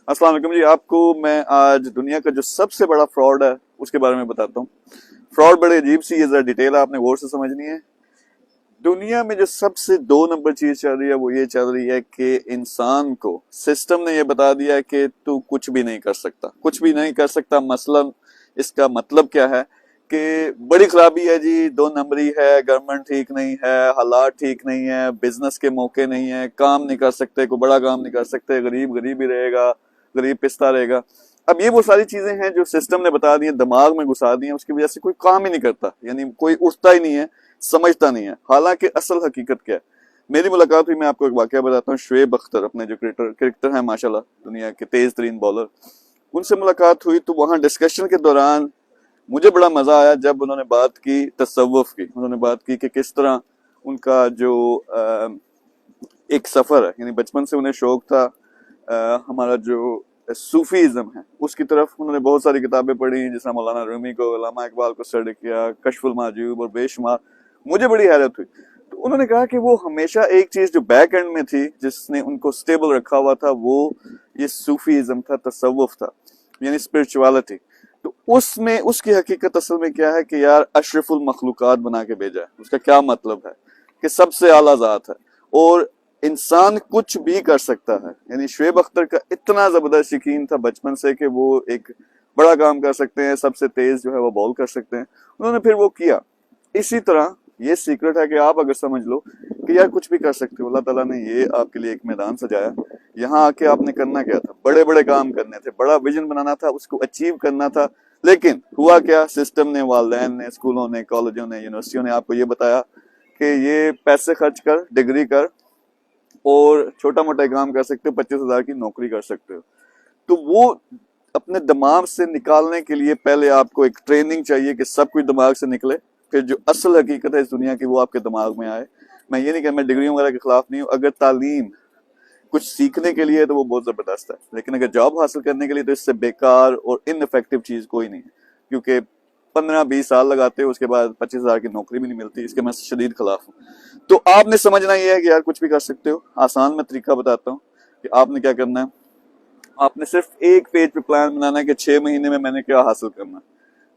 अस्सलाम वालेकुम जी। आपको मैं आज दुनिया का जो सबसे बड़ा फ्रॉड है उसके बारे में बताता हूँ। फ्रॉड बड़े अजीब सी है, जरा डिटेल आपने गौर से समझनी है। दुनिया में जो सबसे 2 नंबर चीज चल रही है वो ये चल रही है कि इंसान को सिस्टम ने ये बता दिया है कि तू कुछ भी नहीं कर सकता, कुछ भी नहीं कर सकता। मसलन इसका मतलब क्या है कि बड़ी खराबी है जी, 2 नंबरी है, गवर्नमेंट ठीक नहीं है, हालात ठीक नहीं है, बिजनेस के मौके नहीं है, काम नहीं कर सकते, कोई बड़ा काम नहीं कर सकते, गरीब गरीब ही रहेगा, गरीब पिसता रहेगा। अब ये वो सारी चीजें हैं जो सिस्टम ने बता दी है, दिमाग में घुसा दी है, उसकी वजह से कोई काम ही नहीं करता, यानी कोई उठता ही नहीं है, समझता नहीं है। हालांकि असल हकीकत क्या है, मेरी मुलाकात हुई, मैं आपको एक वाकया बताता हूँ। शुएब अख्तर अपने जो क्रिकेटर है माशाल्लाह, दुनिया के तेज तरीन बॉलर, उनसे मुलाकात हुई। तो वहां डिस्कशन के दौरान मुझे बड़ा मजा आया जब उन्होंने बात की तसव्वुफ की। उन्होंने बात की कि किस तरह उनका जो एक सफर है, यानी बचपन से उन्हें शौक था हमारा जो सूफीज़्म है उसकी तरफ। उन्होंने बहुत सारी किताबें पढ़ी, जिसमें मौलाना रूमी को, अल्लामा इकबाल को स्टडी किया, कश्फुल माजूब और बेशुमार। मुझे बड़ी हैरत हुई। तो उन्होंने कहा कि वो हमेशा एक चीज जो बैक एंड में थी, जिसने उनको स्टेबल रखा हुआ था, वो ये सूफीज़्म था, तसव्वुफ था, यानी स्पिरिचुअलिटी। तो उसमें उसकी हकीकत असल में क्या है कि यार अशरफुल मखलूकात बना के भेजा है। उसका क्या मतलब है कि सबसे आला जात है और इंसान कुछ भी कर सकता है। यानी शुएब अख्तर का इतना जबरदस्त यकीन था बचपन से कि वो एक बड़ा काम कर सकते हैं, सबसे तेज जो है वो बॉल कर सकते हैं। उन्होंने फिर वो किया। इसी तरह ये सीक्रेट है कि आप अगर समझ लो कि यार कुछ भी कर सकते हो, अल्लाह ताला ने ये आपके लिए एक मैदान सजाया, यहाँ आके आपने करना क्या था, बड़े बड़े काम करने थे, बड़ा विजन बनाना था, उसको अचीव करना था। लेकिन हुआ क्या, सिस्टम ने, वालिदैन ने, स्कूलों ने, कॉलेजों ने, यूनिवर्सिटियों ने आपको ये बताया कि ये पैसे खर्च कर, डिग्री कर और छोटा मोटा काम कर सकते हो, 25,000 की नौकरी कर सकते हो। तो वो अपने दिमाग से निकालने के लिए पहले आपको एक ट्रेनिंग चाहिए कि सब कुछ दिमाग से निकले, फिर जो असल हकीकत है इस दुनिया की वो आपके दिमाग में आए। मैं ये नहीं कह, मैं डिग्रियों वगैरह के खिलाफ नहीं हूँ। अगर तालीम कुछ सीखने के लिए तो वो बहुत जबरदस्त है, लेकिन अगर जॉब हासिल करने के लिए तो इससे बेकार और इनइफेक्टिव चीज कोई नहीं है, क्योंकि 15-20 साल लगाते हो, उसके बाद 25,000 की नौकरी भी नहीं मिलती। इसके मैं शदीद खिलाफ हूँ। तो आपने समझना ये है कि यार कुछ भी कर सकते हो। आसान मैं तरीका बताता हूँ कि आपने क्या करना है। आपने सिर्फ एक पेज पे प्लान बनाना है कि 6 महीने में मैंने क्या हासिल करना है।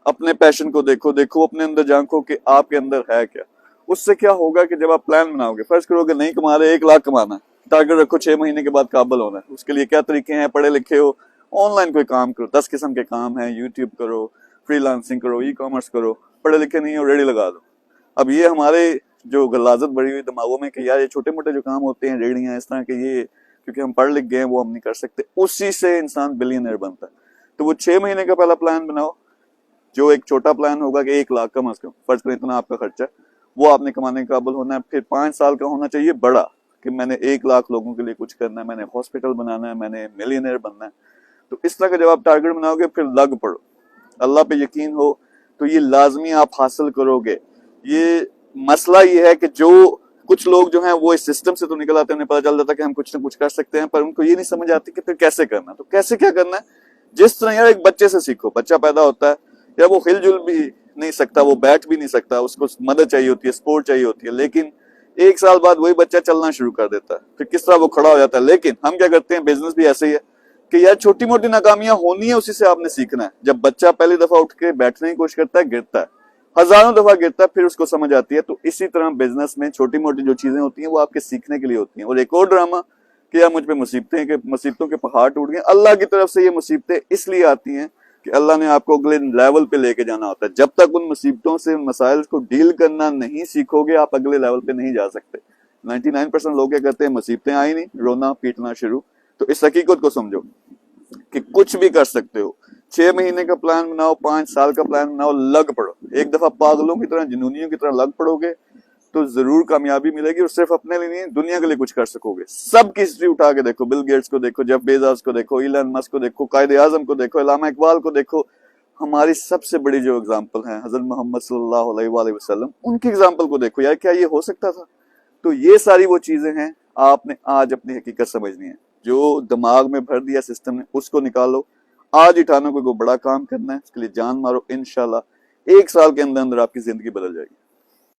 अपने पैशन को देखो, अपने अंदर झांको कि आपके अंदर है क्या। उससे क्या होगा कि जब आप प्लान बनाओगे, फर्ज करोगे नहीं कमा रहे, 1 लाख कमाना है, टारगेट रखो 6 महीने के बाद काबिल होना है। उसके लिए क्या तरीके हैं, पढ़े लिखे हो, ऑनलाइन कोई काम करो, 10 किस्म के काम है, यूट्यूब करो, फ्रीलांसिंग करो, ई कॉमर्स करो। पढ़े लिखे नहीं हो, रेडी लगा दो। अब ये हमारे जो गलाजत बढ़ी हुई दिमागों में कि यार ये छोटे मोटे जो काम होते हैं, रेडियां इस तरह के, ये क्योंकि हम पढ़ लिख गए वो हम नहीं कर सकते, उसी से इंसान बिलियनर बनता है। तो वो 6 महीने का पहला प्लान बनाओ, जो एक छोटा प्लान होगा कि 1 लाख कम अज कम, फर्ज करें इतना आपका खर्चा है, वो आपने कमाने के काबिल होना है। फिर 5 साल का होना चाहिए बड़ा, कि मैंने 1 लाख लोगों के लिए कुछ करना है, मैंने हॉस्पिटल बनाना है, मैंने मिलियनर बनना है। तो इस तरह का जब आप टारगेट बनाओगे, फिर लग पड़ो, अल्लाह पे यकीन हो तो ये लाजमी आप हासिल करोगे। ये मसला ये है कि जो कुछ लोग जो हैं वो इस सिस्टम से तो निकल आते हैं, उन्हें पता चल जाता है कि हम कुछ ना कुछ कर सकते हैं, पर उनको ये नहीं समझ आती कि फिर कैसे करना। तो कैसे क्या करना है, जिस तरह यार एक बच्चे से सीखो। बच्चा पैदा होता है या वो हिलजुल भी नहीं सकता, वो बैठ भी नहीं सकता, उसको मदद चाहिए होती है, सपोर्ट चाहिए होती है, लेकिन 1 साल बाद वही बच्चा चलना शुरू कर देता है, फिर किस तरह वो खड़ा हो जाता है। लेकिन हम क्या करते हैं, बिजनेस भी ऐसे ही है कि यार छोटी मोटी नाकामियां होनी है, उसी से आपने सीखना है। जब बच्चा पहली दफा उठ के बैठने की कोशिश करता है, गिरता है, हजारों दफा गिरता है, फिर उसको समझ आती है। तो इसी तरह बिजनेस में छोटी मोटी जो चीजें होती हैं वो आपके सीखने के लिए होती हैं। और एक और ड्रामा कि यार मुझ पे मुसीबतें, कि मुसीबतों के पहाड़ टूट गए। अल्लाह की तरफ से ये मुसीबतें इसलिए आती हैं कि अल्लाह ने आपको अगले लेवल पे लेके जाना होता है। जब तक उन मुसीबतों से, उन मसाइल को डील करना नहीं सीखोगे, आप अगले लेवल पे नहीं जा सकते। 99% लोग क्या करते हैं, मुसीबतें आई नहीं, रोना पीटना शुरू। तो इस हकीकत को समझो कि कुछ भी कर सकते हो। 6 महीने का प्लान बनाओ, 5 साल का प्लान बनाओ, लग पड़ो। एक दफा पागलों की तरह, जुनूनियों की तरह लग पड़ोगे तो जरूर कामयाबी मिलेगी। और सिर्फ अपने लिए नहीं, दुनिया के लिए कुछ कर सकोगे। सबकी हिस्ट्री उठा के देखो, बिल गेट्स को देखो, जेफ बेजोस को देखो, इलन मस्क को देखो, कायदे आजम को देखो, अल्लामा इकबाल को देखो। हमारी सबसे बड़ी जो एग्जाम्पल है हजरत मोहम्मद सल्लल्लाहु अलैहि वसल्लम, उनकी एग्जाम्पल को देखो। यार क्या ये हो सकता था? तो ये सारी वो चीजें हैं आपने आज अपनी हकीकत समझनी है। जो दिमाग में भर दिया सिस्टम ने, उसको निकालो। आज ही ठानो कोई बड़ा काम करना है, उसके लिए जान मारो। इंशाल्लाह 1 साल के अंदर अंदर आपकी जिंदगी बदल जाएगी।